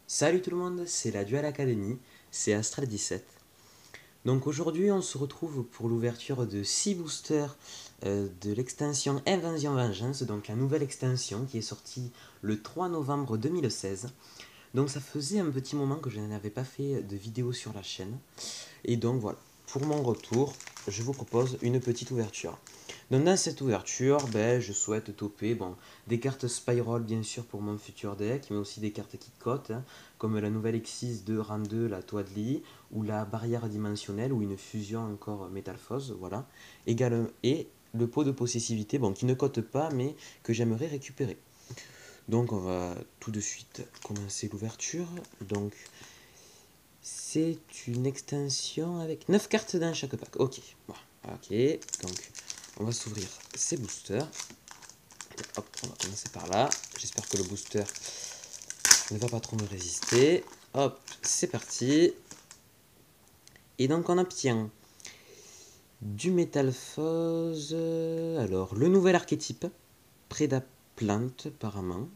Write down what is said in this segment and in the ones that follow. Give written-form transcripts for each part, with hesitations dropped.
Salut tout le monde, c'est la Dual Academy, c'est Astral17. Donc aujourd'hui on se retrouve pour l'ouverture de 6 boosters de l'extension Invasion Vengeance, donc la nouvelle extension qui est sortie le 3 novembre 2016. Donc ça faisait un petit moment que je n'avais pas fait de vidéo sur la chaîne. Et donc voilà, pour mon retour, je vous propose une petite ouverture. Donc dans cette ouverture, je souhaite toper des cartes Spiral bien sûr pour mon futur deck, mais aussi des cartes qui cotent, comme la nouvelle Exis de rang 2, la Toadli, ou la barrière dimensionnelle, ou une fusion encore Métalphose, voilà. Également, et le pot de possessivité, qui ne cote pas, mais que j'aimerais récupérer. Donc on va tout de suite commencer l'ouverture. Donc c'est une extension avec 9 cartes dans chaque pack. Ok, bon, ok, donc on va s'ouvrir ces boosters. Hop, on va commencer par là. J'espère que le booster ne va pas trop me résister. Hop, c'est parti. Et donc on obtient du Métalphose. Alors, le nouvel archétype, Prédaplante apparemment.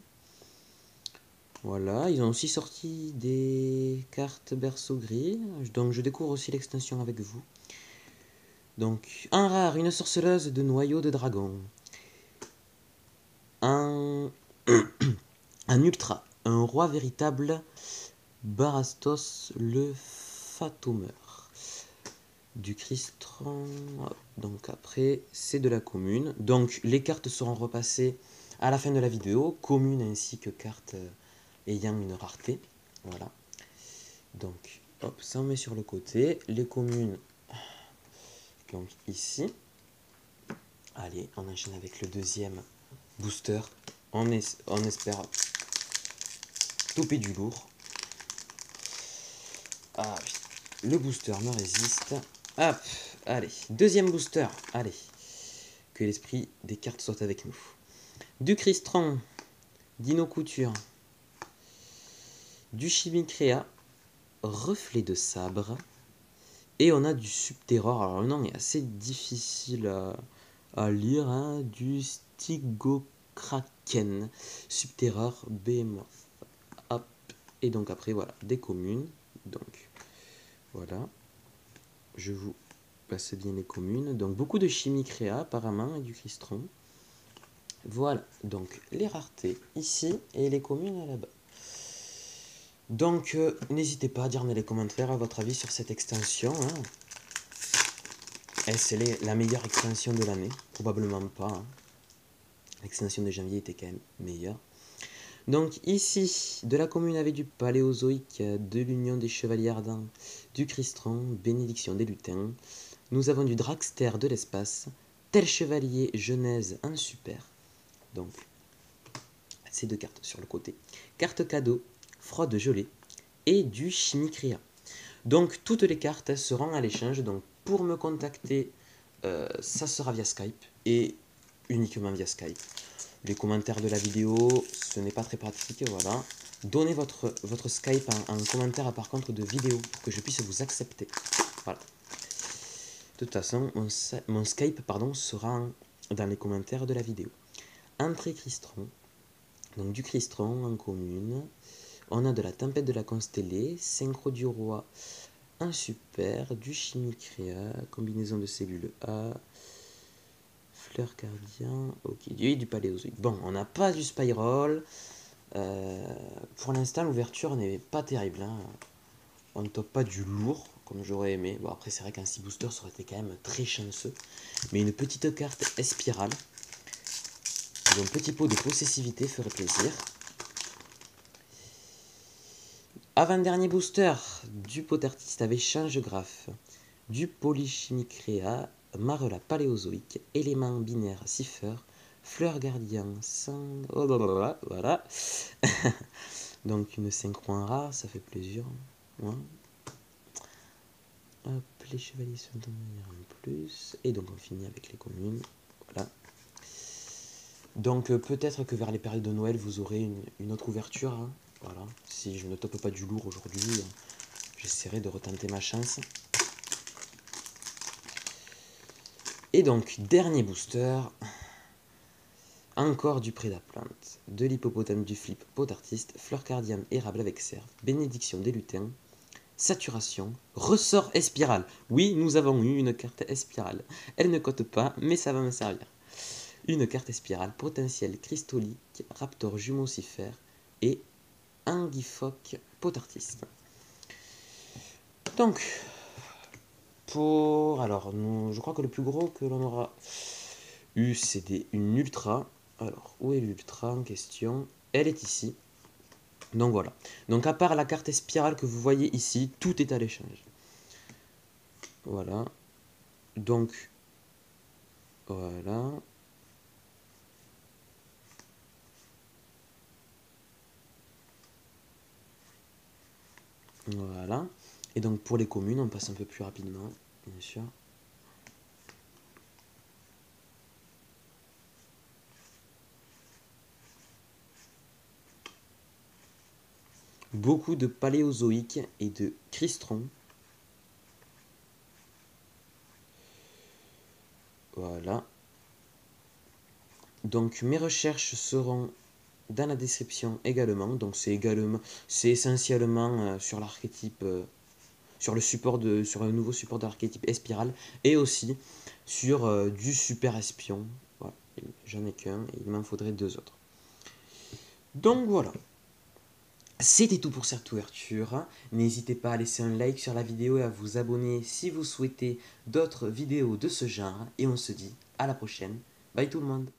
Voilà, ils ont aussi sorti des cartes berceau gris. Donc je découvre aussi l'extension avec vous. Donc, un rare, une sorceleuse de noyau de dragon. Un ultra, un roi véritable, Barastos le Fatomeur. Du Cristran, donc après, c'est de la commune. Donc, les cartes seront repassées à la fin de la vidéo, commune ainsi que cartes ayant une rareté. Voilà. Donc, hop, ça on met sur le côté. Les communes, donc ici. Allez, on enchaîne avec le deuxième booster. On espère toper du lourd. Ah oui, le booster me résiste. Hop, allez, deuxième booster. Allez, que l'esprit des cartes soit avec nous. Du Cristron, Dino Couture, du Chimicrea, Reflet de Sabre, et on a du Subterror. Alors le nom est assez difficile à lire, hein. Du Stygokraken, Subterror, Behemoth. Hop, et donc après, voilà, des communes. Donc, voilà. Je vous passe bien les communes. Donc, beaucoup de Chimicrea, apparemment, et du Cristron. Voilà, donc les raretés ici et les communes là-bas. Donc, n'hésitez pas à dire dans les commentaires à votre avis sur cette extension. Hein. Est-ce la meilleure extension de l'année? Probablement pas. Hein. L'extension de janvier était quand même meilleure. Donc ici, de la commune avec du Paléozoïque, de l'Union des Chevaliers Ardents, du Cristron, Bénédiction des Lutins. Nous avons du Dragster de l'espace, Tel Chevalier Genèse en super. Donc, ces deux cartes sur le côté. Carte cadeau, Fraude gelée et du Chimicrea. Donc toutes les cartes seront à l'échange. Donc pour me contacter, ça sera via Skype et uniquement via Skype. Les commentaires de la vidéo, ce n'est pas très pratique, voilà. Donnez votre Skype en commentaire par contre de vidéo pour que je puisse vous accepter. Voilà. De toute façon, mon Skype sera dans les commentaires de la vidéo. Entrée Cristron. Donc du Cristron en commune. On a de la Tempête de la Constellée, Synchro du Roi en super, du Chimicrea, combinaison de cellules A, Fleur Gardien, ok, du Paléozoïque. Bon, on n'a pas du Spiral. Pour l'instant, l'ouverture n'est pas terrible. Hein. On ne top pas du lourd, comme j'aurais aimé. Bon, après, c'est vrai qu'un 6 booster, ça aurait été quand même très chanceux. Mais une petite carte Espirale. Donc, petit pot de possessivité ferait plaisir. Avant-dernier booster, du Potartiste avec Change-Graphe, du Polychimicrea, Marela Paléozoïque, élément binaire Cipher, Fleur Gardien, sang... Oh, voilà. Donc une synchro rare, ça fait plaisir. Ouais. Hop, les chevaliers sont en plus. Et donc on finit avec les communes. Voilà. Donc peut-être que vers les périodes de Noël, vous aurez une autre ouverture. Hein. Voilà, si je ne tope pas du lourd aujourd'hui, j'essaierai de retenter ma chance. Et donc, dernier booster, encore du Prédaplante, de l'hippopotame du flip pot artiste, fleur cardium érable avec serve, bénédiction des lutins, saturation, ressort espiral. Oui, nous avons eu une carte espirale. Elle ne cote pas, mais ça va me servir. Une carte espirale, potentiel cristolique, raptor jumocifère et anguiphoque pot artiste. Donc, alors, je crois que le plus gros que l'on aura eu, c'est une ultra. Alors, où est l'ultra en question? Elle est ici. Donc voilà. Donc à part la carte spirale que vous voyez ici, tout est à l'échange. Voilà. Donc, voilà. Voilà. Et donc pour les communes, on passe un peu plus rapidement, bien sûr. Beaucoup de paléozoïques et de cristrons. Voilà. Donc mes recherches seront dans la description également. Donc c'est essentiellement sur l'archétype, sur un nouveau support de l'archétype espiral et aussi sur du super espion. Voilà. J'en ai qu'un et il m'en faudrait 2 autres. Donc voilà. C'était tout pour cette ouverture. N'hésitez pas à laisser un like sur la vidéo et à vous abonner si vous souhaitez d'autres vidéos de ce genre. Et on se dit à la prochaine. Bye tout le monde.